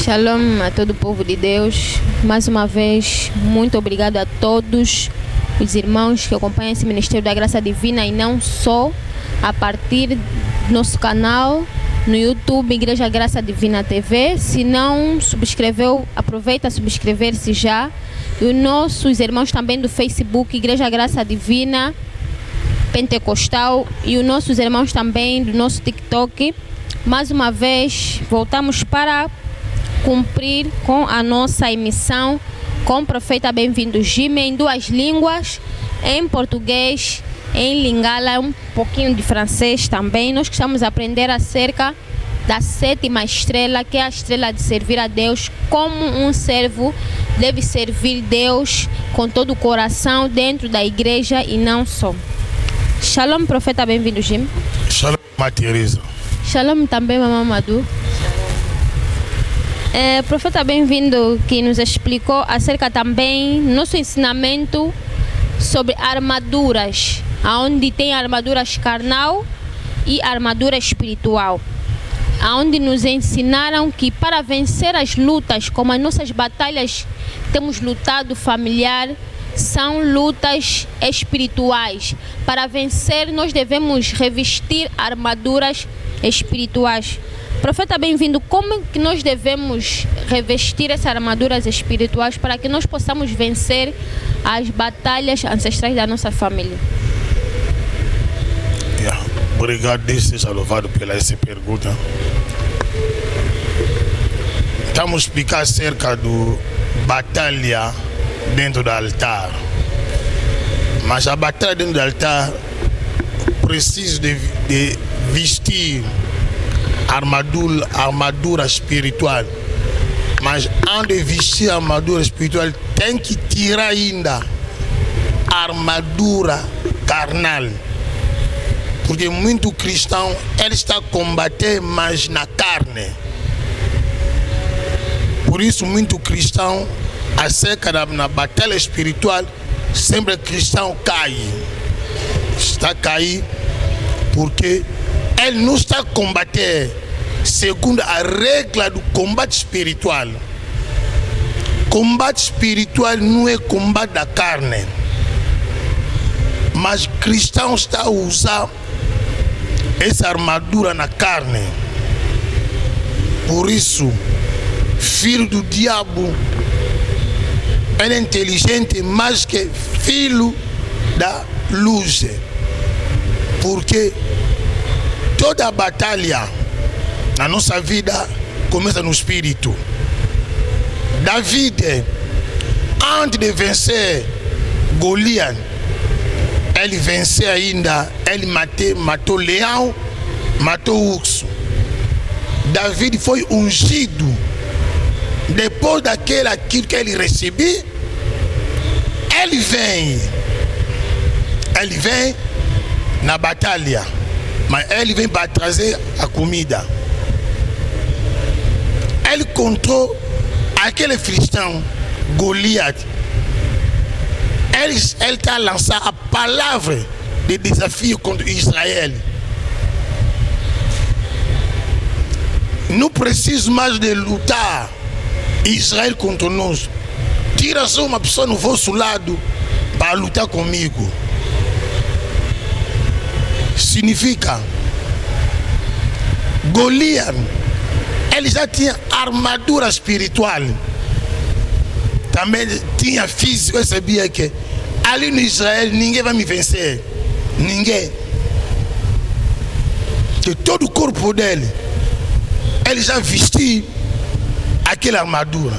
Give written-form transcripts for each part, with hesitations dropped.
Shalom a todo o povo de Deus. Mais uma vez, muito obrigado a todos os irmãos que acompanham esse Ministério da Graça Divina e não só a partir do nosso canal no YouTube, Igreja Graça Divina TV. Se não subscreveu, aproveita a subscrever-se já. E os nossos irmãos também do Facebook, Igreja Graça Divina Pentecostal, e os nossos irmãos também do nosso TikTok. Mais uma vez, voltamos para cumprir com a nossa emissão com o Profeta Bem-vindo Jimmy em duas línguas, em português, em lingala, um pouquinho de francês também. Nós estamos a aprender acerca da sétima estrela, que é a estrela de servir a Deus, como um servo deve servir Deus com todo o coração dentro da igreja e não só. Shalom, Profeta Bem-vindo Jimmy. Shalom, Teresa. Shalom também, Mamãe Madu. Profeta Bem-vindo, que nos explicou acerca também nosso ensinamento sobre armaduras, onde tem armaduras carnal e armadura espiritual, onde nos ensinaram que para vencer as lutas, como as nossas batalhas temos lutado familiar, são lutas espirituais. Para vencer, nós devemos revestir armaduras espirituais. Profeta Bem-vindo, como é que nós devemos revestir essas armaduras espirituais para que nós possamos vencer as batalhas ancestrais da nossa família? Obrigado, Deus seja louvado pela essa pergunta. Estamos a explicar acerca do batalha dentro do altar. Mas a batalha dentro do altar precisa de vestir armadura espiritual. Mas antes de vestir a armadura espiritual, tem que tirar ainda a armadura carnal. Porque muito cristão, ele está a combater mais na carne. Por isso, muito cristão, acerca na batalha espiritual, sempre cristão cai. Está a cair porque ele não está a combater segundo a regra do combate espiritual. Combate espiritual não é combate da carne. Mas cristão está a usar essa armadura na carne. Por isso, filho do diabo, ele é inteligente mais que filho da luz. Porque toda a batalha na nossa vida começa no espírito. David, antes de vencer Golias, ele venceu ainda, ele matou leão, matou urso. David foi ungido. Depois aquilo que ele recebeu, ele vem na batalha, mas ele vem para trazer a comida. Ele encontrou aquele cristão, Golias. Ele está a lançar a palavra de desafio contra Israel. Não preciso mais de lutar Israel contra nós. Tira só uma pessoa no vosso lado para lutar comigo. Significa, Golias, ele já tinha armadura espiritual. Também tinha físico. Eu sabia que ali no Israel ninguém vai me vencer. Ninguém. Que todo o corpo dele, ele já vestiu aquela armadura.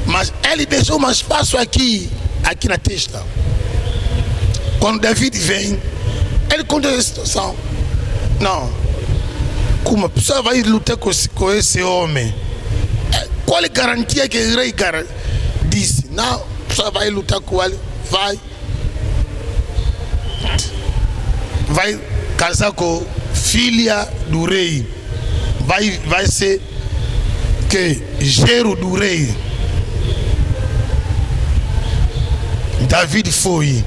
Mas ele deixou um espaço aqui na testa. Quando David vem, ele conta a situação. Não. Como a pessoa vai lutar com esse homem? Qual é a garantia que o rei disse? Não, a pessoa vai lutar com ele, vai casar com filha do rei. Vai ser que gero do rei. David foi,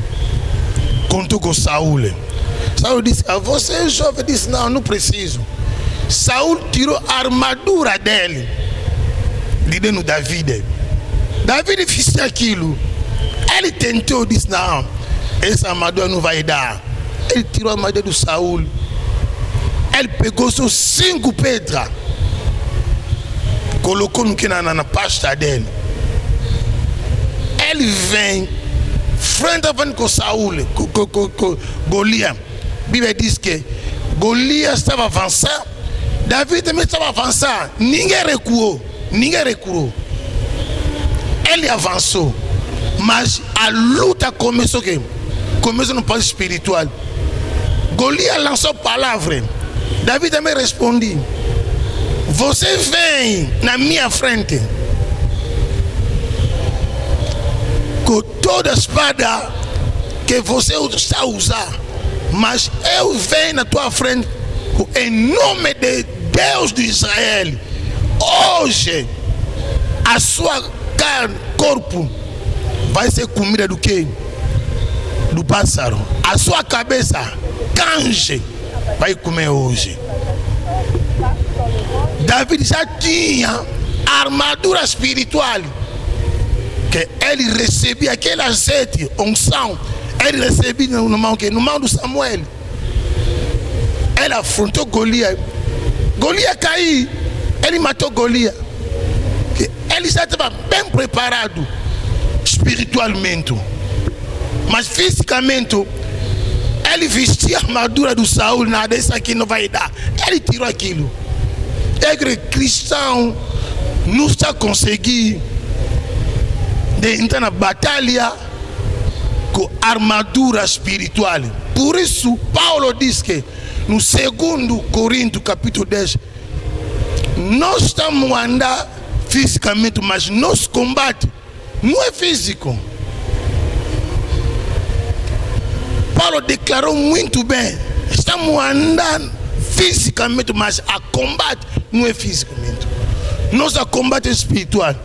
contou com Saul. Saul disse, você é jovem? Disse, não preciso. Saul tirou a armadura dele l'idée nous David. David fils aquilo. Elle tentou disse não. Essa armadura não vai dar. Ele tirou a armadura do Saul. Ele pegou seus 5 pedras. Colocou no que na pasta dele. Ele vem frente a frente com Saul, com Golias. A Bíblia diz que Golias estava avançando, Davi também estava avançando. Ninguém recuou. Ele avançou, mas a luta começou aqui. Começou no plano espiritual. Golias lançou palavra. Davi também respondeu: você vem na minha frente com toda a espada que você está a usar, mas eu venho na tua frente em nome de Deus de Israel. Hoje a sua carne, corpo vai ser comida do quê? Do pássaro. A sua cabeça, canje, vai comer hoje. Davi já tinha a armadura espiritual, que ele recebia aquele azeite, unção, ele recebia no mão do Samuel. Ele afrontou Golias. Golias caiu, ele matou Golias. Ele já estava bem preparado espiritualmente, mas fisicamente ele vestia a armadura do Saul. Nada, isso aqui não vai dar. Ele tirou aquilo. É cristão não está conseguindo entrar na batalha com armadura espiritual. Por isso Paulo diz que no 2 Coríntios capítulo 10, nós estamos a andar fisicamente, mas nosso combate não é físico. Paulo declarou muito bem: estamos a andar fisicamente, mas a combate não é fisicamente. Nosso combate é espiritual.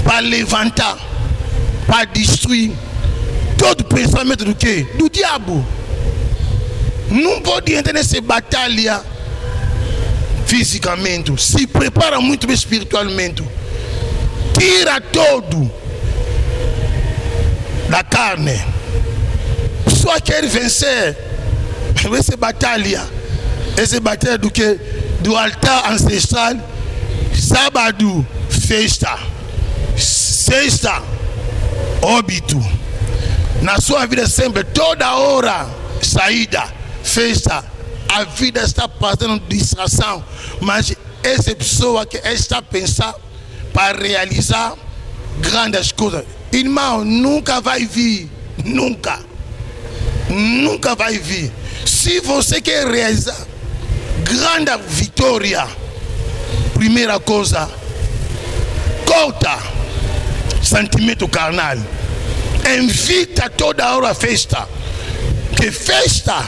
Para levantar, para destruir todo pensamento do quê? Do diabo. Não pode entrar nessa batalha fisicamente. Se prepara muito bem espiritualmente. Tira todo da carne. Só quer vencer essa batalha do que? Do altar ancestral. Sábado, festa. Sexta, óbito. Na sua vida sempre, toda hora, saída, festa. A vida está passando distração, mas essa pessoa que está a pensar para realizar grandes coisas, irmão, nunca vai vir. Nunca vai vir. Se você quer realizar grande vitória, primeira coisa, corta sentimento carnal. Invita toda hora a festa. Que festa?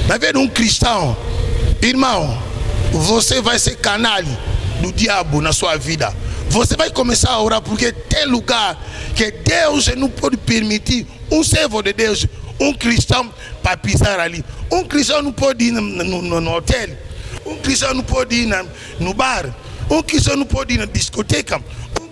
Na verdade, um cristão, irmão, você vai ser canal do diabo na sua vida. Você vai começar a orar, porque tem lugar que Deus não pode permitir um servo de Deus, um cristão, para pisar ali. Um cristão não pode ir no hotel. Um cristão não pode ir no bar. Um cristão não pode ir na discoteca.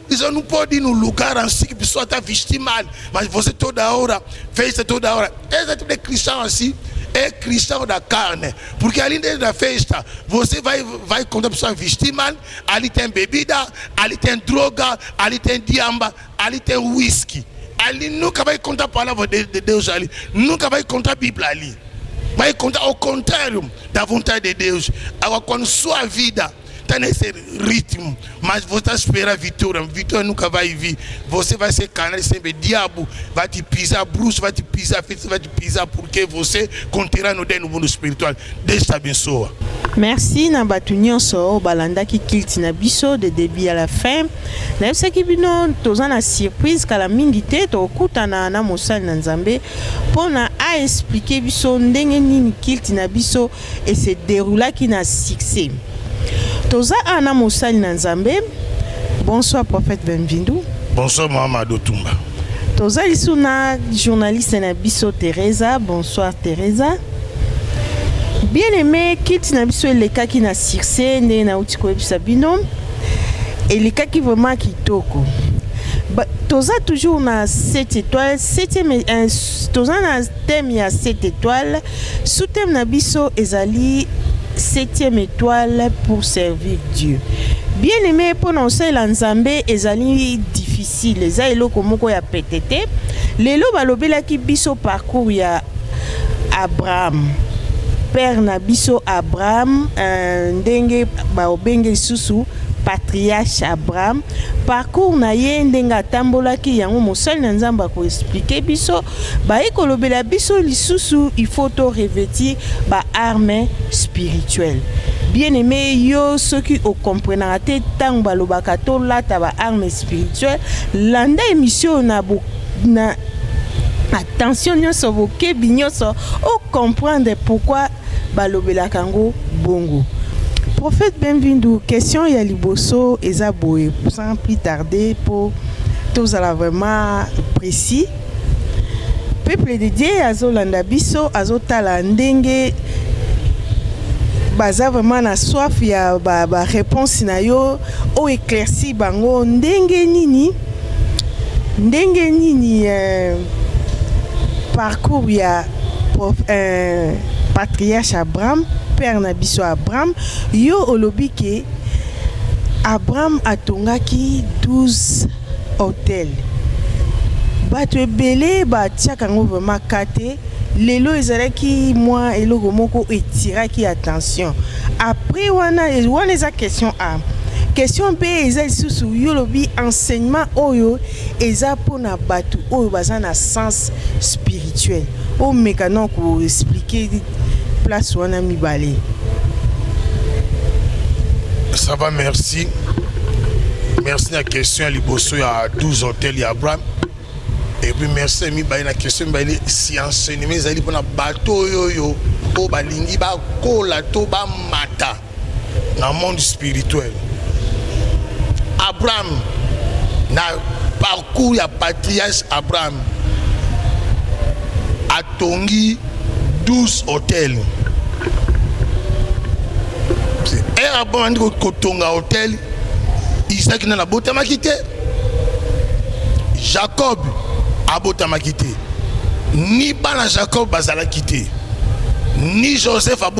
Você não pode ir no lugar assim que a pessoa está vestida mal, mas você toda hora, festa toda hora. Esse tipo de cristão assim é cristão da carne, porque ali dentro da festa você vai quando a pessoa vestir mal, ali tem bebida, ali tem droga, ali tem diamba, ali tem whisky. Ali nunca vai contar a palavra de Deus ali, nunca vai contar a Bíblia ali. Vai contar ao contrário da vontade de Deus. Agora, quando sua vida está nesse ritmo, mas você está esperando a vitória nunca vai vir. Você vai ser canal sempre. Diabo vai te pisar, bruxo vai te pisar, feitiço vai te pisar, porque você continuará no mundo espiritual. Deus te abençoe. Merci na batu nyonso balanda ki kilti na biso de début à la fin. Na yebisa ki bino toza na surprise kala mingi te tokutana na mosali na Nzambe mpona a expliquer biso ndenge nini kilti na biso et se déroulaki na succès. Toza ana mosali na Nzambe. Bonsoir prophète Benvindu. Bonsoir Mamadou Tumba. Toza lisuna journaliste na biso Teresa. Bonsoir Teresa. Bien aimé, kiti na biso elekaki na succès nde na uti koyebisa bino. elikaki vraiment kitoko. Toza toujours na 7 étoiles, 7e toza na thème ya 7 étoiles, sous thème na biso ezali 7e étoile pour servir Dieu. Bien aimé pour non la nzambe ezali difficile, eza eloko moko ya petete. Lelo balobelaki biso parcours ya Abraham. Père na biso Abraham, ndenge ba obenge susu patriarche Abraham, parcours na ye ndenge atambolaki yango mosali na nzamba ko expliquer biso ba ekolobela biso lisusu il faut to revêtir ba arme spirituelle. Bien aimé yo soki o comprendre te tang balobaka to lata ba arme spirituelle landa émission na attention nyonso bokebi nyonso o comprendre pourquoi balobela kango bongo. Prophète Benvindu, question ya liboso eza boye sans plus tarder pour tous ala vraiment précis. Peuple de Dieu azolanda biso azotala ndenge baza vraiment na soif ya ba réponse na yo o éclairci bango ndenge nini parcours ya patriarche Abraham, père na biso Abraham, yo olobi ke Abraham atongaki 12 hôtels. Bato ebele batiaka ngo vraiment kate lelo ezalaki moi eloko moko etiraki attention. Après wana eza question A. Question B eza lisusu yo lobi enseignement oyo eza pona bato oyo baza na sens spirituel. O mécanon ko expliquer place wana mibale. Ça va, merci. Merci la question liboso ya 12 hôtels ya Abraham. Et puis merci mibale la question mibale si enseignement ezali pona bato yo o balingi ba kola to ba mata na monde spirituel. Abraham na parcours ya patriarche Abraham atongi 12 hôtels. Et Abraham dit kotonga hôtel Isaac na botama kité. Jacob a botama kité. Ni bana Jacob bazala kité. Ni Joseph a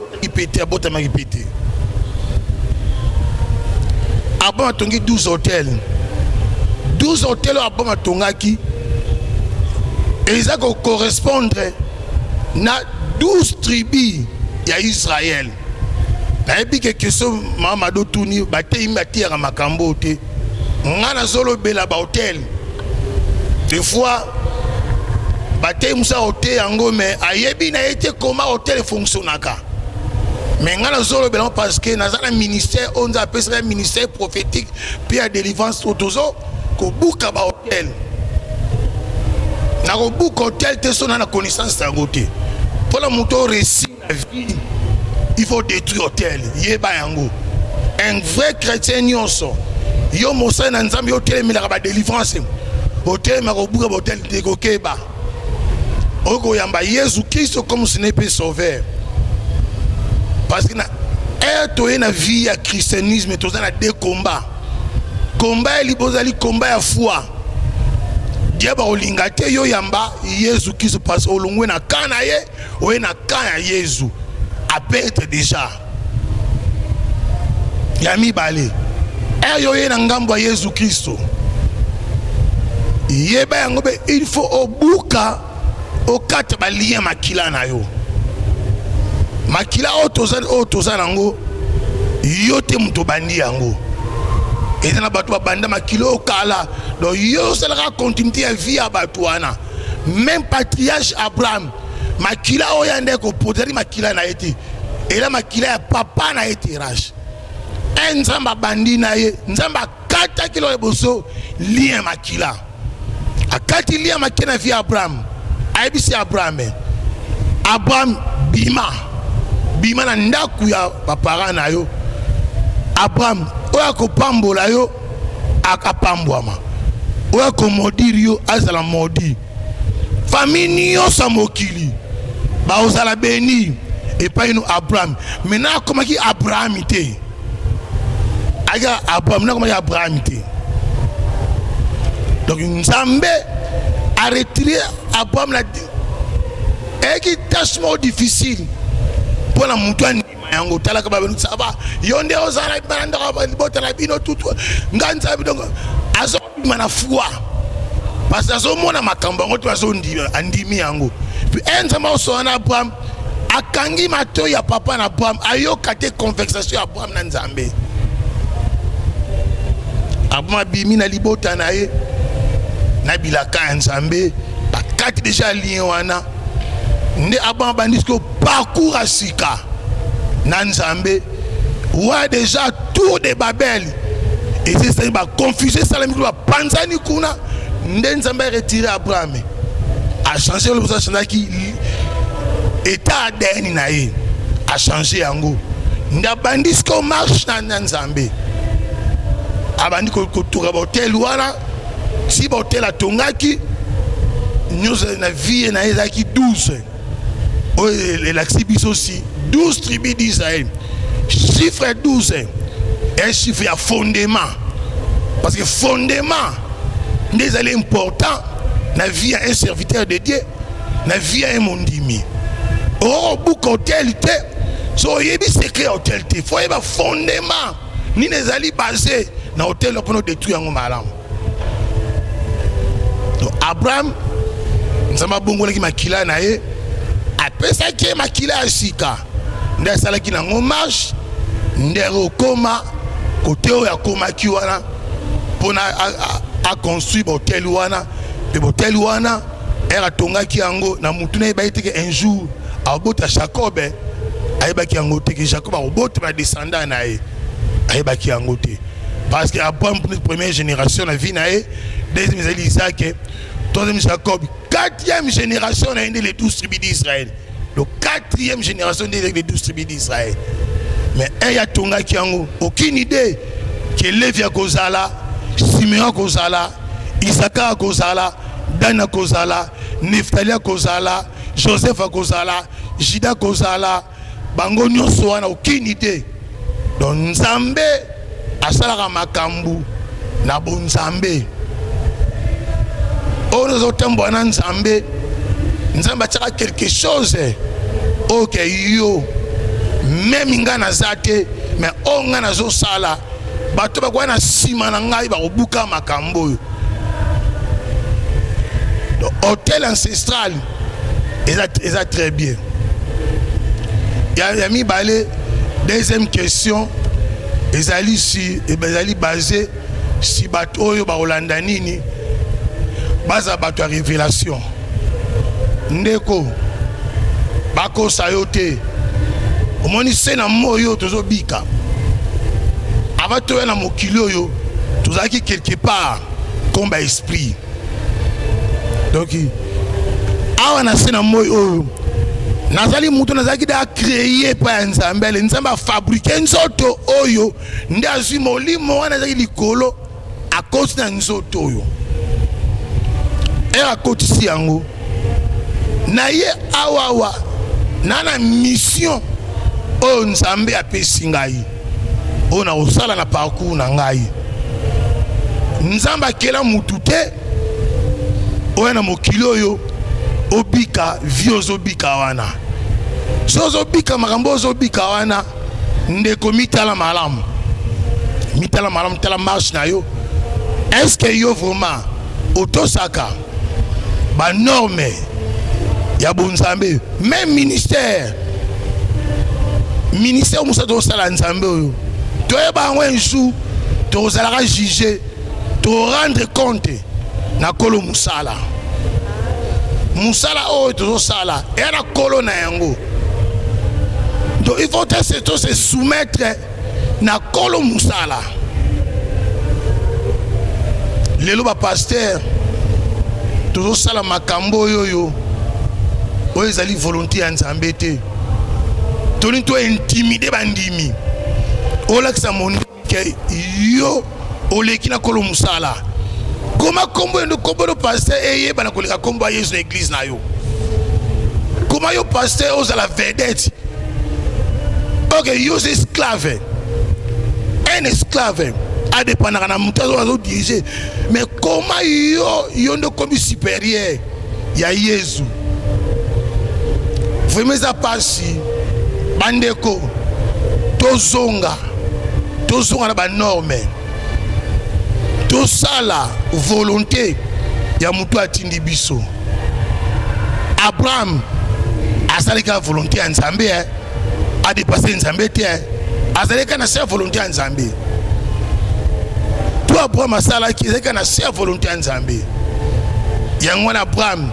botama kité. Abraham a tongi 12 hôtels. 12 hôtels Abraham a tongaki. Et ils ont correspondre na 12 tribus ya Israël. Na epi que question Mamadou Touni bate imati ya makambo te. Ngana zolo bela ba hôtel. Des fois bate musa hôtel yango mais ayebi na été comment hôtel fonctionnaka. Mais ngana zolo bela parce que na zana ministère on appelle ça ministère prophétique puis à délivrance autozo ko buka ba hôtel. Na ko buka hôtel te sona na connaissance ta côté. Pour la moto récit la vie il faut détruire hôtel yeba yango. Un vrai chrétien nyonso yo mosa na nzambe hôtel mi la ba délivrance. Hôtel ma ko buka hôtel de ko keba. Oko yamba Jésus Christ comme ce n'est pas sauveur. Parce que na toye na vie ya christianisme toza na deux combats. Combat libozali combat ya foi. Diaba olinga te yo yamba Jésus Christ parce olongwe na kana ye oye na kana ya Jésus a perdre déjà. Yami bale. Yo ye na ngambo ya Jésus Christ. Yeba yango be il faut obuka okata ba lien makila na yo. Makila otoza nango yote muto bandi yango. Et na bato banda makilo kala do yo sala continuité ya vie ya bato wana. Même patriarche Abraham makila oyande ko poteri makila na été. Et là makila ya papa na été rage. Nzamba bandi na ye nzamba kata kilo eboso lien makila. Akati lien makina vie Abraham. Aibisi Abraham. Abraham bima na ndaku ya papara na yo. Abraham oya ko pambola yo akapambwama. Oya ko modiri yo azala modi. Famille yo sa mokili. Ba ozala beni et pas nous Abraham. Maintenant comment qui Abraham ité. aya Abraham na comme Abraham te. Donc Nzambe a retiré Abraham la et qui tâche difficile pour la montagne yango tala ka ba ça va yonde ozala banda ka botala bino tutu nganza bidongo azo mana foi parce que azo mona makambo ngo azo ndimi yango puis Nzambe so na Abraham akangi mato ya papa na Abraham ayoka te conversation ya Abraham na Nzambe Abraham bimi na libota na ye na bilaka Nzambe bakati déjà lien wana nde Abraham bandisko parcours à sika na Nzambe wa déjà tour de Babel et c'est ça va confuser ça la mikwa panzani kuna nde Nzambe retiré Abraham a changé le position qui état d'eni na ye a changé yango nde bandisko marche na Nzambe abandi ko tour hotel wana si hotel atongaki nous na vie na ezaki 12 l'axibis aussi 12 tribus d'Israël chiffre 12 un chiffre à fondement parce que fondement des allés important na vie à un serviteur de Dieu na vie à un mondimi oh beaucoup hôtel te so yebi secret hôtel te faut yeba fondement ni les alliés basés na hôtel pour nous détruire en malam. Donc Abraham nzamba bongola ki makila na ye apesa ki makila asika nda sala ki na ngomage ndero koma côté ya koma ki wana pona a construire hôtel wana pe hôtel wana era tonga ki yango na mutuna e baite ke un jour abota Jacob ayeba ki yango te ke Jacob abota ba descendant na ye ayeba ki yango te parce que Abraham première génération la vie na ye deuxième Isaac troisième Jacob quatrième génération a les 12 tribus d'Israël. Le quatrième génération des 12 tribus d'Israël. Mais il y a Tonga qui a aucune idée que Lévi a Kozala, Simeon a Kozala, Issachar a Kozala, Dan a Kozala, Nephtali a Kozala, Joseph a Kozala, Juda a Kozala, Bango Nyonso n'a aucune idée. Donc Nzambe a Salara Makambu, Nabo Nzambe. Oh, nous avons Nzambe, Nzambe a quelque chose. Ok, yo, même Ngana Zate, mais on Ngana Zo Sala, Batoba Gwana Simananga, Barubuka Makambo. L'hôtel ancestral, est très bien. Il y a mis balé, deuxième question, ils allaient basé si Batoyo Barolandanini. Baza bato révélation ndeko bako sayote omoni sena moyo tozo bika avato na mokilo yo tozaki quelque part comme esprit donc awa na sena moyo nazali mutu nazaki da créer pa Nzambe Nzambe a fabriquer nzoto oyo nde azwi molimo wana zaki likolo a cause na nzoto oyo era kotisi yango na ye awawa nana mission o Nzambe apesi ngai o na osala na parcours na ngai Nzambe akela mutu te o na mokili oyo obika viozo bika wana sozo bika makambo zo bika wana ndeko mitala malamu tala marche na yo est-ce que yo vraiment otosaka ba norme ya bonzambe même ministère musa to sala Nzambe oyo to eba un jour to zalaka juger to rendre compte na kolo musala oyo to sala era kolo na yango donc il faut se soumettre na kolo musala lelo ba pasteur toujours sala makambo yoyo oyo ezali volonté ya Nzambe te toni to intimider bandimi olakisa mondimi ke yo oleki na kolo musala koma kombo endo kombo do pasteur eye bana koleka kombo ya Yesu na église na yo koma yo pasteur oza la vedette ok yo esclave un esclave a dépendre na mutu azo diriger, mais comment yo ndo comme supérieur ya Yesu. Vraiment ça passe bandeko tozonga na ba norme tosala volonté ya mutu atindi biso. Abraham asalika volonté ya Nzambe a dépassé Nzambe te azalika na sa volonté ya Nzambe. To Abraham asalaki azalika na sa volonté ya Nzambe. Yango na Abraham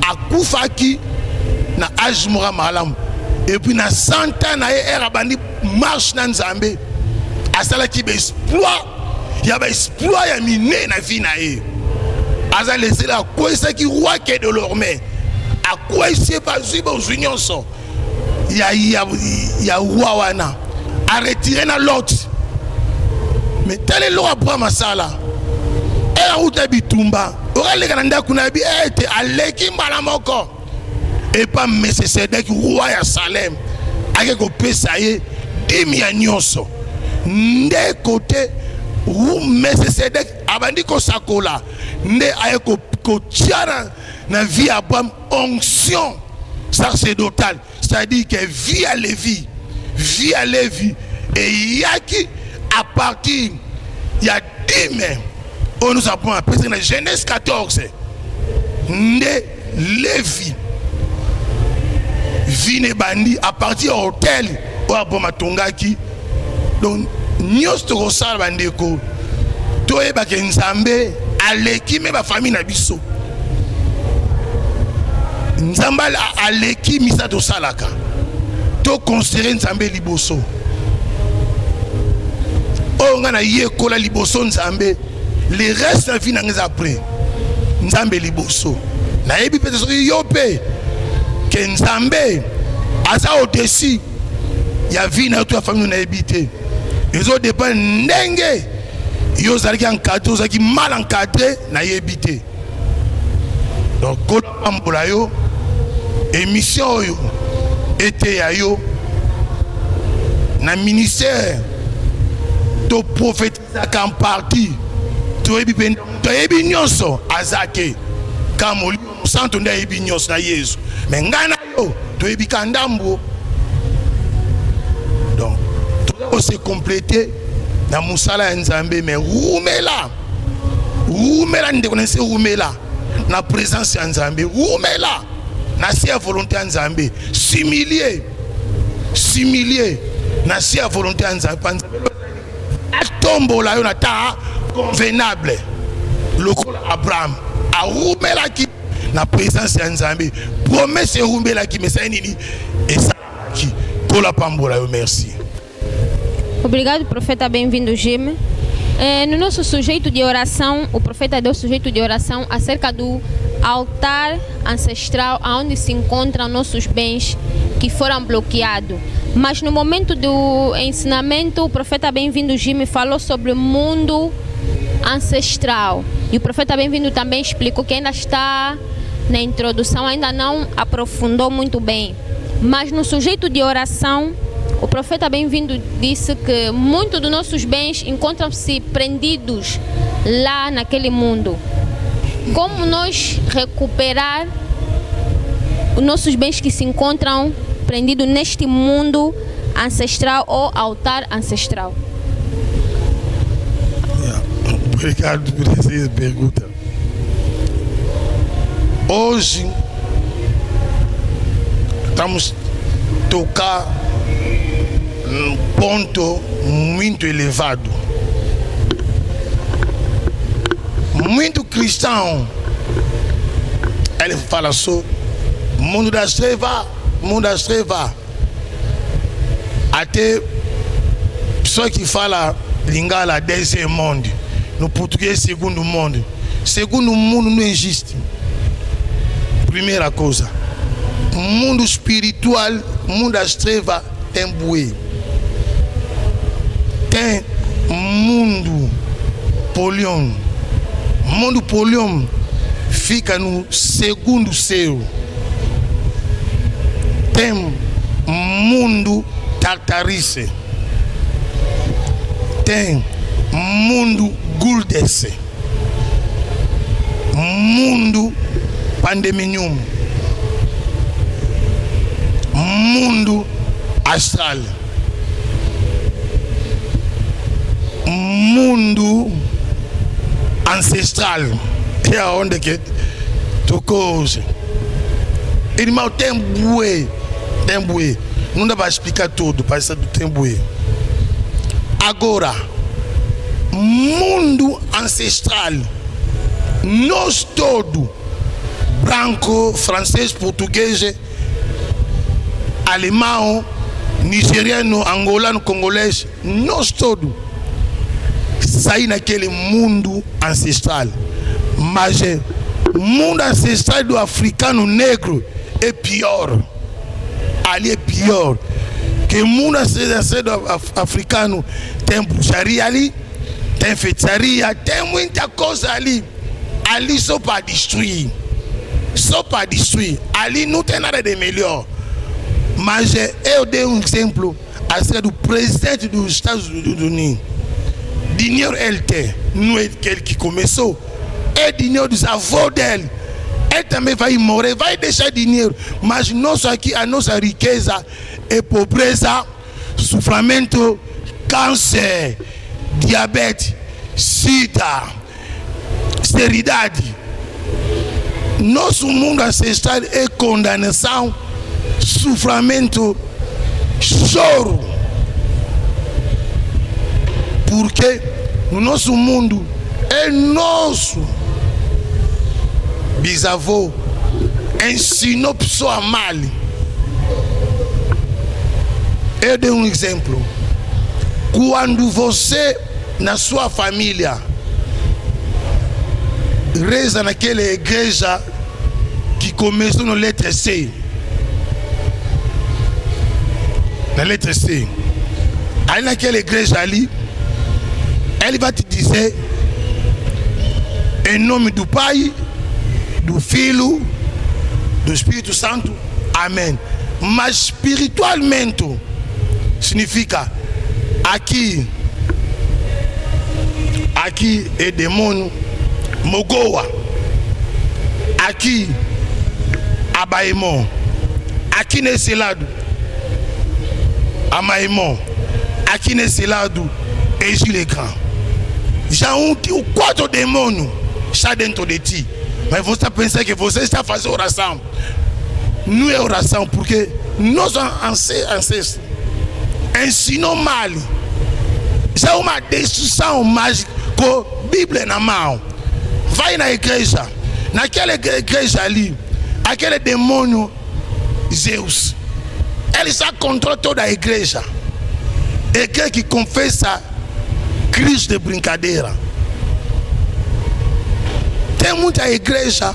akufaki na âge mora malamu, et puis na 100 ans na era bandi marche na Nzambe asalaki ba exploit ya mine na vie na ye. Aza laissé la quoi ça qui roi qui de leur main à quoi c'est pas union so ya wana a retirer na l'autre, mais tel est le roi Abraham sala et ou tabitumba ora le kananda kuna bi ete aleki mbala moko et pas Melchisedec roi ya Salem ake ko pesa ye demi ya nyonso nde côté ou Melchisedec abandi ko sakola nde aye ko tiara na vie Abraham onction sacerdotale, c'est-à-dire que vie à Lévi et yaki à partir il y a 10 mai on nous apprend à présent dans Genèse 14 nde Lévi vine bandi à partir hôtel o Abraham tongaki. Donc nyos to kosala bandeko toyeba ke Nzambe aleki me ba famille na biso. Nzambe aleki misa to salaka to considérer Nzambe liboso o ngana yekola liboso Nzambe le reste na vie na ngeza après Nzambe liboso na yebi pete so yope ke Nzambe aza au-dessus ya vie na to famille na ebité. Ils ont dépend ndenge yo zalaki encadré zalaki mal encadré na yebité. Donc kolapambola yo émission yo était ya yo na ministère to prophétisaka en partie to yebi nyonso azake kamoli santo nda yebi nyonso na Yesu, mais ngana yo to yebi kandambo. Donc tout se compléter na musala ya Nzambe, mais rumela nde connaissez rumela na présence ya Nzambe, rumela na sia volonté ya Nzambe, s'humilier na sia volonté ya Nzambe, atombola yo na ta convenable lokola Abraham a rumela ki na présence ya Nzambe, promesse rumela ki mesa nini esa ki kola pambola yo. Merci. Obrigado, profeta, bem-vindo, Jim. No nosso sujeito de oração, o profeta deu sujeito de oração acerca do altar ancestral onde se encontram nossos bens que foram bloqueados. Mas no momento do ensinamento, o profeta bem-vindo, Jim, falou sobre o mundo ancestral. E o profeta bem-vindo também explicou que ainda está na introdução, ainda não aprofundou muito bem. Mas no sujeito de oração, o profeta bem-vindo disse que muitos dos nossos bens encontram-se prendidos lá naquele mundo. Como nós recuperar os nossos bens que se encontram prendidos neste mundo ancestral ou altar ancestral? Obrigado por essa pergunta. Hoje estamos tocar um ponto muito elevado. Muito cristão, ele fala sobre mundo das trevas, até pessoa que fala lingala desse mundo, no português segundo mundo não existe. Primeira coisa, mundo espiritual, mundo das trevas tem bué, tem mundo polion. Mundo polion fica no segundo céu. Tem mundo tartarice. tem mundo guldese, mundo pandeminium, mundo astral, mundo ancestral. É onde que tocou hoje. Irmão, tem bué. Não dá para explicar tudo, para isso tem bué. Agora, mundo ancestral, nós todos, branco, francês, português, alemão, nigeriano, angolano, congolês, nós todos saímos naquele mundo ancestral. Mas o mundo ancestral do africano negro é pior. Ali é pior. Que o mundo ancestral do africano tem bruxaria ali, tem feitiçaria, tem muita coisa ali. Ali só para destruir. Ali não tem nada de melhor. Mas eu dei um exemplo acerca do presidente dos Estados Unidos. Dinheiro ele tem, não é ele que começou. É dinheiro dos avós dele. Ele também vai morrer, vai deixar dinheiro. Mas nós aqui, a nossa riqueza é pobreza, sofrimento, câncer, diabetes, sida, esterilidade. Nosso mundo ancestral é condenação, sofrimento, choro. Porque no nosso mundo é nosso bisavô ensinou a pessoa mal. Eu dei um exemplo. Quando você, na sua família, reza naquela igreja que começou na letra C, aí naquela igreja ali, ele vai te dizer em nome do Pai, do Filho, do Espírito Santo, amém. Mas espiritualmente significa aqui é demônio, Mogoa, aqui Abaimon, aqui nesse lado Amaimon, aqui nesse lado é Gilecan. Já o quatro demônios está dentro de ti. Mas você pensa que você está fazendo oração. Não é oração, porque nossos ancestros ensinou mal. Já é uma destruição mágica com a Bíblia na mão. Vai na igreja. Naquela igreja ali, aquele demônio Zeus, ele já controla toda a igreja. É aquele que confessa Cristo de brincadeira. Tem muita igreja,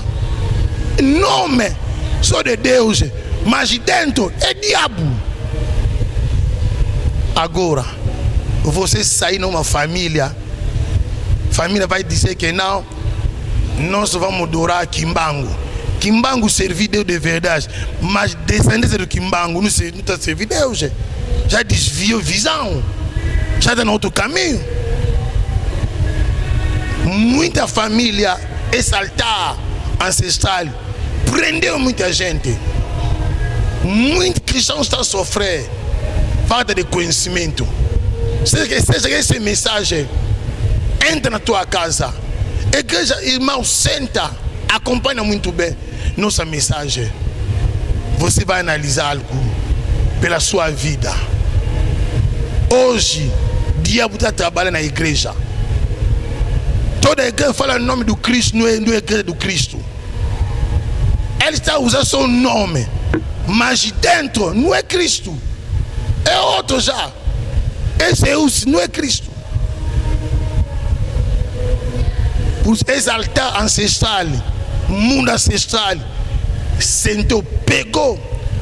nome só de Deus, mas dentro é diabo. Agora, você sair numa família vai dizer que não, nós vamos adorar Kimbangu. Kimbangu servir Deus de verdade, mas descendência do Kimbangu não está servindo Deus. Já desviou visão, já está no outro caminho. Muita família, esse altar ancestral prendeu muita gente. Muitos cristãos estão a sofrer falta de conhecimento. Seja essa mensagem, entra na tua casa, igreja, irmão, senta, acompanha muito bem nossa mensagem. Você vai analisar algo pela sua vida. Hoje, o diabo está trabalhando na igreja. Toda a igreja fala o nome do Cristo, não é a igreja do Cristo. Ele está usando seu nome, mas dentro não é Cristo, é outro já. Esse não é Cristo. Por esse altar ancestral, mundo ancestral, sentou, pegou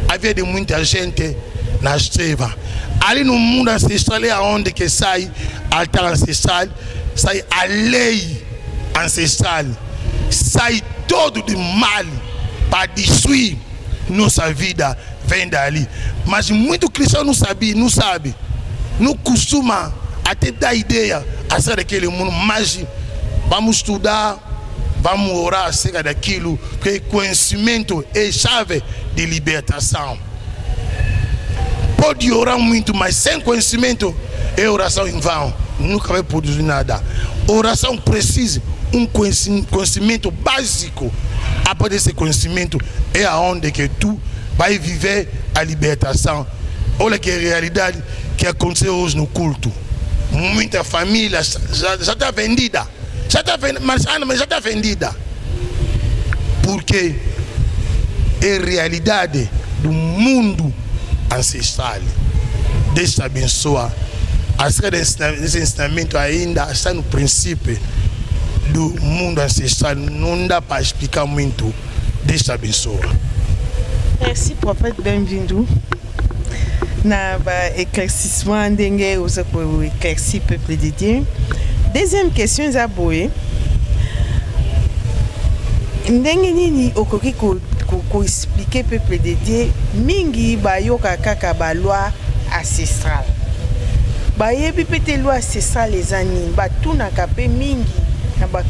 a vida de muita gente nas trevas. Ali no mundo ancestral é onde que sai altar ancestral, sai a lei ancestral, sai todo de mal para destruir nossa vida, vem dali. Mas muito cristão não sabe, não costuma até dar ideia acerca daquele mundo, mas vamos estudar, vamos orar acerca daquilo, porque conhecimento é chave de libertação. Pode orar muito, mas sem conhecimento é oração em vão, nunca vai produzir nada. Oração precisa um conhecimento básico. A partir desse conhecimento é aonde que tu vai viver a libertação. Olha que realidade que aconteceu hoje no culto. Muita família já está vendida. Já está vendida, mas já está vendida. Porque é realidade do mundo ancestral. Deus te abençoa. Esse ensinamento ainda está no princípio do mundo ancestral. Não dá para explicar muito. Deus te abençoa. Merci, prophète, bem-vindo. Na éclaircissement d'engue aussi pour éclaircir peuple de Dieu. Deuxième question est aboye. Ndenge nini okoki ko expliquer peuple de Dieu mingi bayoka kaka ba loi ancestrale. Bayebi pete loi ancestrale ezani batuna kape mingi na ba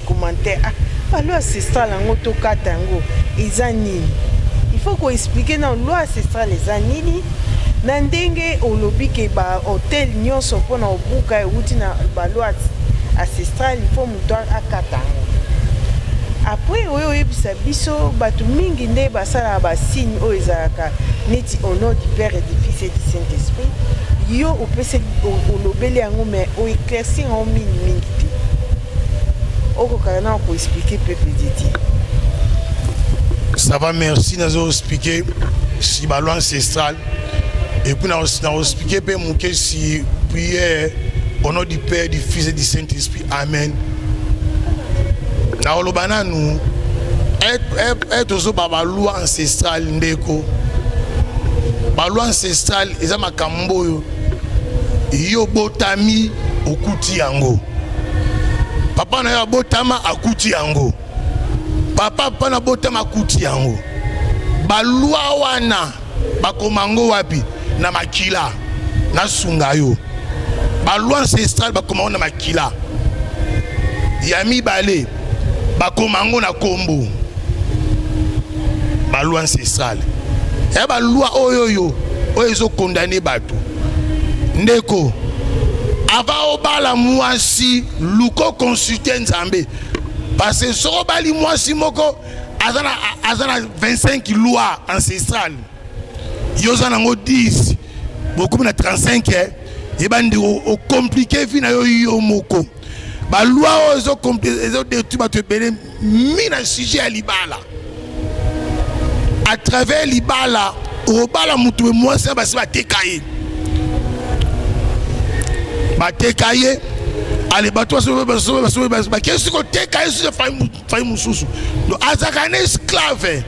commentaire ba loi ancestrale ngo to katango ezani. Il faut qu'on explique dans loi ancestrale ezani. Nandenge olobi ke ba hotel nyonso pona obuka euti na ba loi ancestrale il faut muto akatango. Après oyo yebisa biso batu mingi nde basala ba signe o ezalaka neti au nom du Père et du Fils et du Saint-Esprit. Yo opese olobeli yango mais o éclaircir en mingi te. Oko kana ko expliquer peuple de Dieu. Ça va, merci nazo expliquer si ba loi ancestrale. Et puis, on a expliqué si prière au nom du Père, du Fils et du Saint-Esprit. Amen. Nous avons la loi ancestrale. La loi ancestrale, c'est un cambo. Yo botami okuti yango. Papa na botama akuti yango. Papa na botama akuti yango. Ba loi wana bakomango wapi na makila na sungayo. Ba loi ancestrale bakomango na makila. Yami bale bakomango na kombo. Ba loi ancestrale. E ba loi oyoyo oyezo condamner bato. Ndeko ava obala mwasi luko consulter nzambe. Parce que so bali mwasi moko azana 25 lois ancestrales. Yozana ngo 10 beaucoup na 35 et bandi o compliqué vina yo moko ba loi ozo compliqué ezo de tu ba te belé mina sujet à libala à travers libala o bala mutu moi ça ba se tekaye ba tekaye ale bato ba qu'est-ce que tekaye sur faille mususu donc azakane esclave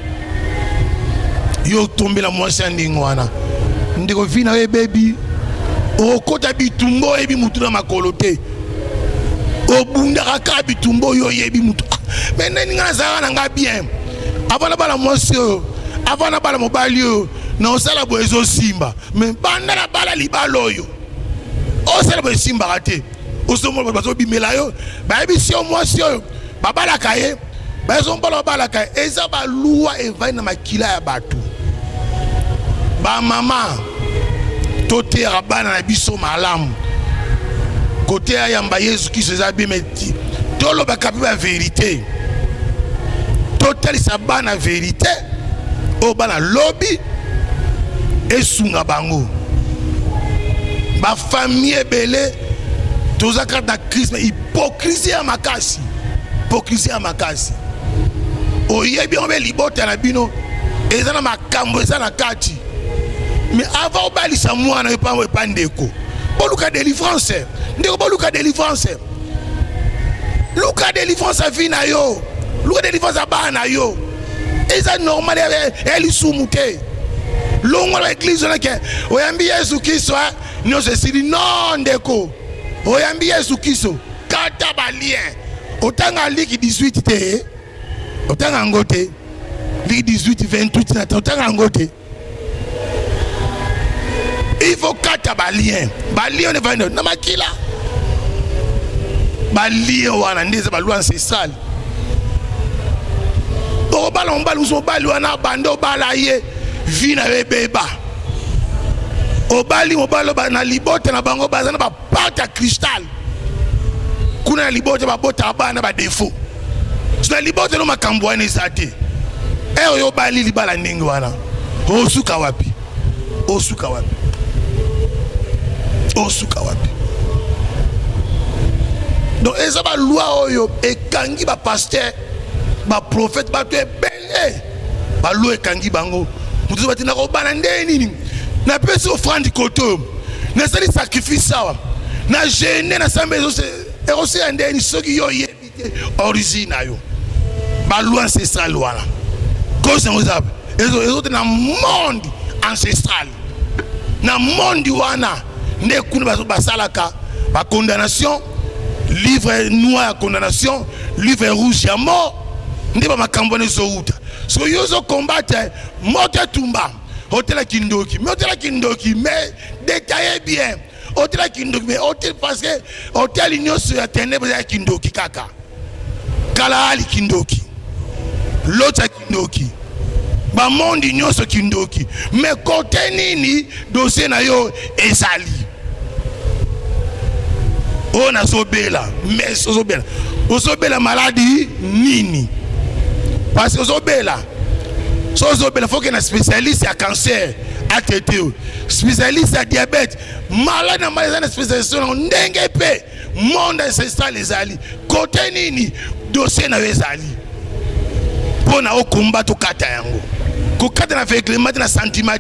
yo tombe la mwasi ndingo wana ndeko vina we baby okota bitumbo ebi mutu na makolo te obunda kaka bitumbo yo yebi mutu mais nani ngazaka na nga bien avant bala mwasi avant na bala mobali yo na osala boezo simba mais banda na bala libalo yo osala boezo simba raté osomo bazo bimela yo ba yebi si mwasi yo babala kaye bazo mbala bala kaye eza ba loi evai na makila ya batu. Ba maman tote rabana na biso malamu côté yamba Yesu qui se zabi meti tolo ba kapi ba vérité total sa bana vérité o bana lobby esunga bango ba famille belé tozaka da Christ hypocrisie ya makasi o yebi on be libota na bino ezana makambo ezana kati. Mais avant bali sa mwana yo pa ndeko boluka délivrance ndeko boluka délivrance luka délivrance vina yo luka délivrance bana yo eza normal eli sumute longo la église na ke oyambi Yesu Kristo no se sili non ndeko oyambi Yesu Kristo kata balien otanga liki 18 te otanga ngote liki 18 28 na otanga ngote il faut kata balien ne va na makila balien wana ndeze balwa ancestral o bala on bala so bali wana bando bala ye vina beba o bali o bala na libota na bango bazana ba pata cristal kuna libota ba bota bana ba défaut na libota no makambo wana isate yo bali libala ndenge wana osuka wapi donc eza ba loi oyo ekangi ba pasteur ba prophète ba to ebele ba loi ekangi bango mutu batina ko bana ndeni na pesi offrande koto na sali sacrifice sawa na gêner na sambe ose ndeni soki yo yebite origine ayo ba loi ancestral wana cause ngozaba ezo na monde ancestral na monde wana nde kuna basalaka ba condamnation livre noir à condamnation livre rouge à mort nde ba makambo ne zouta so yozo combattre moto tumba hôtel kindoki mais détaillez bien hôtel kindoki mais hôtel parce que hôtel union sur la ténèbre ya kindoki kaka kala ali kindoki l'autre kindoki ba monde union sur kindoki mais côté nini dossier na yo ezali on a sobela mais osobela maladie nini parce que osobela faut que un spécialiste à cancer à traiter spécialiste à diabète malade na maladie spécialiste ndenge pe monde ancestral ezali côté nini dossier na ezali pona o combattre kata yango ko kata na fait clément na sentiment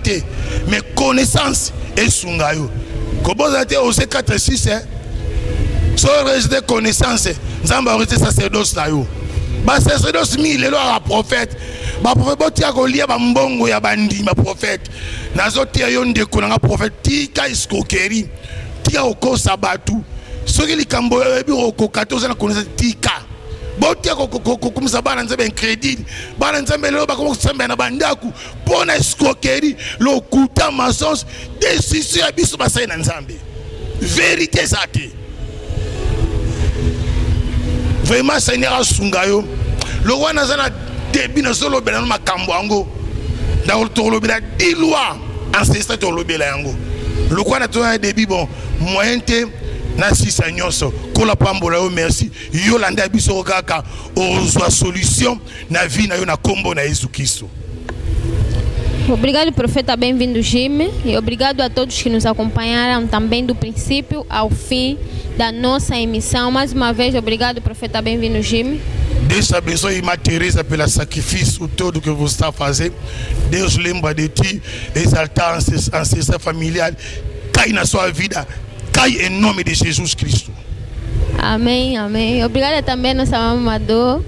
mais connaissance esunga yo ko bozate o se 4 6 so rejeter connaissance nzamba rejeter sacerdoce na yo ba sacerdoce mi lelo a prophète ba prophète botia ko lia ba mbongo ya bandi ba prophète nazo tia yo ndeko na prophète tika iskokeri tia okosa batu soki likambo ebi okokato za na connaissance tika botia ko kumisa bana nzebe incrédit bana nzebe lelo ba ko sembe na bandaku pona iskokeri lo kuta mensonge décision ya biso ba sai na nzambe vérité zate vraiment Seigneur Sungayo le roi nazana début na solo bela na makambo yango da to lobela di loi ancestral to lobela yango le roi na to na début bon moyen te na sisa nyonso kola pambola yo merci yo landa biso kaka ozwa solution na vie na yo na kombo na Yesu Kristo. Obrigado, profeta, bem-vindo, Jimmy, e obrigado a todos que nos acompanharam também do princípio ao fim da nossa emissão. Mais uma vez, obrigado, profeta, bem-vindo, Jimmy. Deus abençoe Irmã Teresa pelo sacrifício todo que você está fazendo. Deus lembra de ti, exaltar a ancestral familiar, cai na sua vida, cai em nome de Jesus Cristo. Amém, amém. Obrigada também a nossa mamador.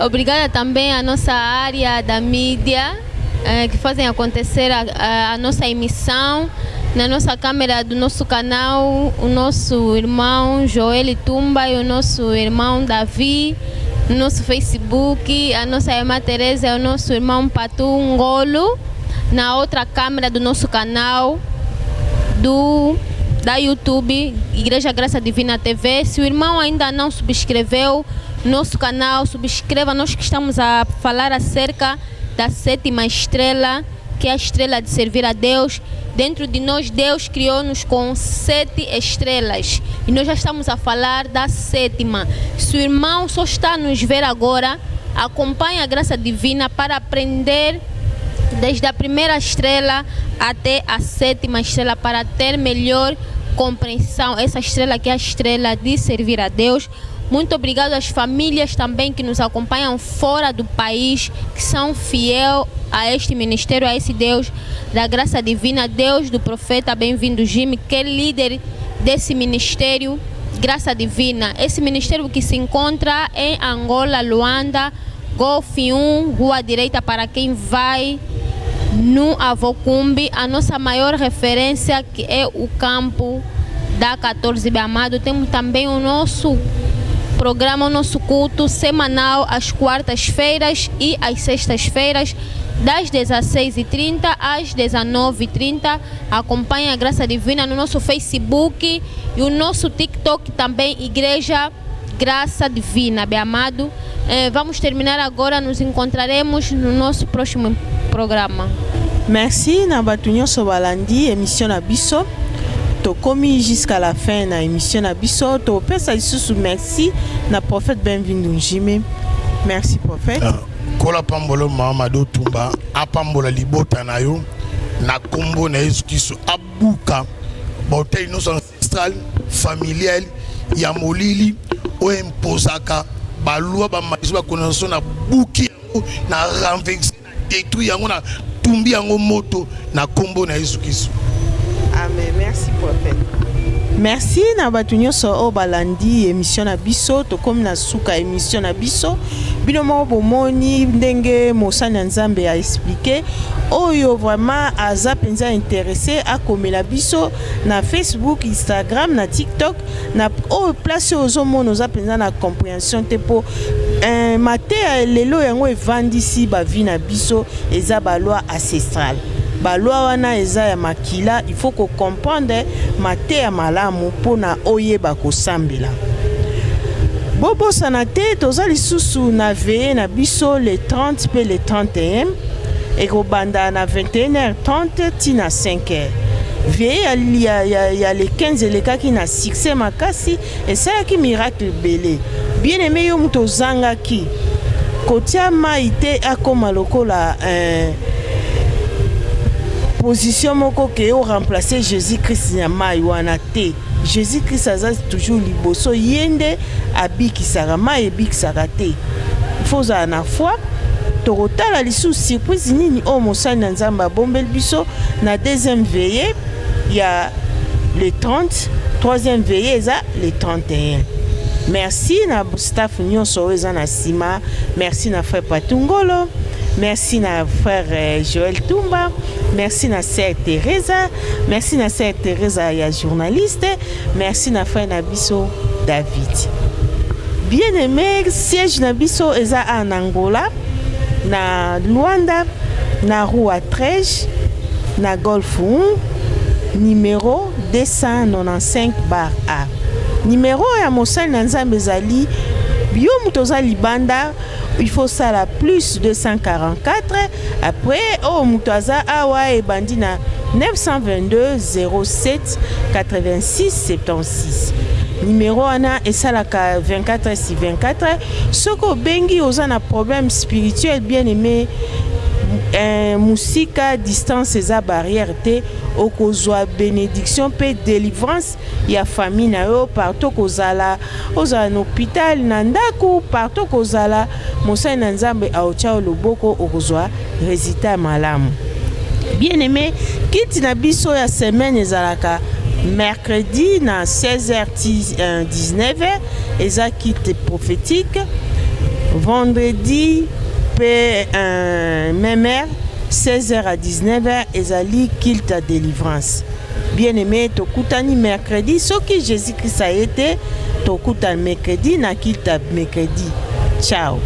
Obrigada também a nossa área da mídia, que fazem acontecer a nossa emissão na nossa câmera do nosso canal, o nosso irmão Joel Tumba e o nosso irmão Davi, no nosso Facebook, a nossa irmã Teresa e o nosso irmão Patu Ngolo, na outra câmera do nosso canal da YouTube, Igreja Graça Divina TV. Se o irmão ainda não subscreveu nosso canal, subscreva. Nós que estamos a falar acerca da 7ª estrela, que é a estrela de servir a Deus. Dentro de nós, Deus criou-nos com 7 estrelas e nós já estamos a falar da 7ª. Se o irmão só está a nos ver agora, acompanhe a Graça Divina para aprender desde a 1ª estrela até a 7ª estrela, para ter melhor compreensão. Essa estrela que é a estrela de servir a Deus. Muito obrigado às famílias também que nos acompanham fora do país, que são fiéis a este ministério, a esse Deus da Graça Divina, Deus do profeta. Bem-vindo, Jimmy, que é líder desse ministério Graça Divina. Esse ministério que se encontra em Angola, Luanda, Golf 1, Rua Direita, para quem vai no Avocumbi. A nossa maior referência, que é o campo da 14B Amado. Temos também o nosso programa, o nosso culto semanal às quartas-feiras e às sextas-feiras, das 16h30 às 19h30. Acompanhe a Graça Divina no nosso Facebook e o nosso TikTok também, Igreja Graça Divina, bem amado. Vamos terminar agora, nos encontraremos no nosso próximo programa. Merci na bato nyonso balandi émission na biso. To komi jusqu'à la fin na émission na biso. To pesa lisusu merci na prophète Bienvenue Njime. Merci prophète. Kola pambolo Mamadou Tumba apambola libota na yo na kombo na Yesu Kristo abuka botei nos ancestral familial ya molili o imposaka balua ba majiba connaissance na buki na renverser na détruire yango na tumbi yango moto na kombo na Yesu Kristo. Amen. Merci prophète. Merci na batu nyonso o balandi émission na biso to comme na suka émission na biso bino mo bomoni ndenge mosani Nzambe a expliqué oyo vraiment aza penza intéressé a komela biso na Facebook, Instagram, na TikTok na o place ozo mono oza penza na compréhension te po mate lelo yango evandisi ba vie na biso eza ba loi ancestrale. Balwa wana eza ya makila, il faut ko comprendre mate ya malamu pona oyeba ko sambela. Bobo sanate toza lisusu na veye na biso le 30 pe le 31 et ko banda na 21h30 tina 5h. Veye ya le 15 elekaki na succès makasi et ça ki miracle belé. Bien aimé yo muto zanga ki kotia maite akoma lokola position moko ke o remplacer Jésus-Christ na mai wana te. Jésus-Christ aza toujours liboso yende abiki sarama ebiki sarate. Foza na foi torotala lisu surprise nini o mosani Nzamba bombel biso na deuxième veillée ya le 30, troisième veillée eza le 31. Merci na staff nyonso eza na sima. Merci na frère Patungolo. Merci na frère Joël Tumba. Merci na sœur Teresa. Merci na sœur Teresa ya journaliste. Merci na frère Nabiso David. Bien aimé, siège Nabiso eza en Angola, na Luanda, na Rua 13, na Golf 1, numéro 295/A. Numéro ya mosali Nzambe ezali bio mutoza libanda. Il faut ça la plus 244. Après, oh, Moutaza Awa et Bandina 922 07 86 76. Numéro Ana et ça la 24 6 24. Soko Bengi osana problème spirituel bien aimé. Musika distance eza barrière te okozwa bénédiction pe délivrance ya famille na yo partout kozala ozala na hôpital na ndako partout kozala mosali na Nzambe aotia loboko okozwa résultat malamu. Bien aimé, kiti na biso ya semaine ezalaka mercredi na 16h 19h eza kit prophétique. Vendredi même heure 16h à 19h ezali kilt délivrance. Bien aimé, tokutani mercredi soki Jésus-Christ a été tokutani mercredi na kilt mercredi. Ciao.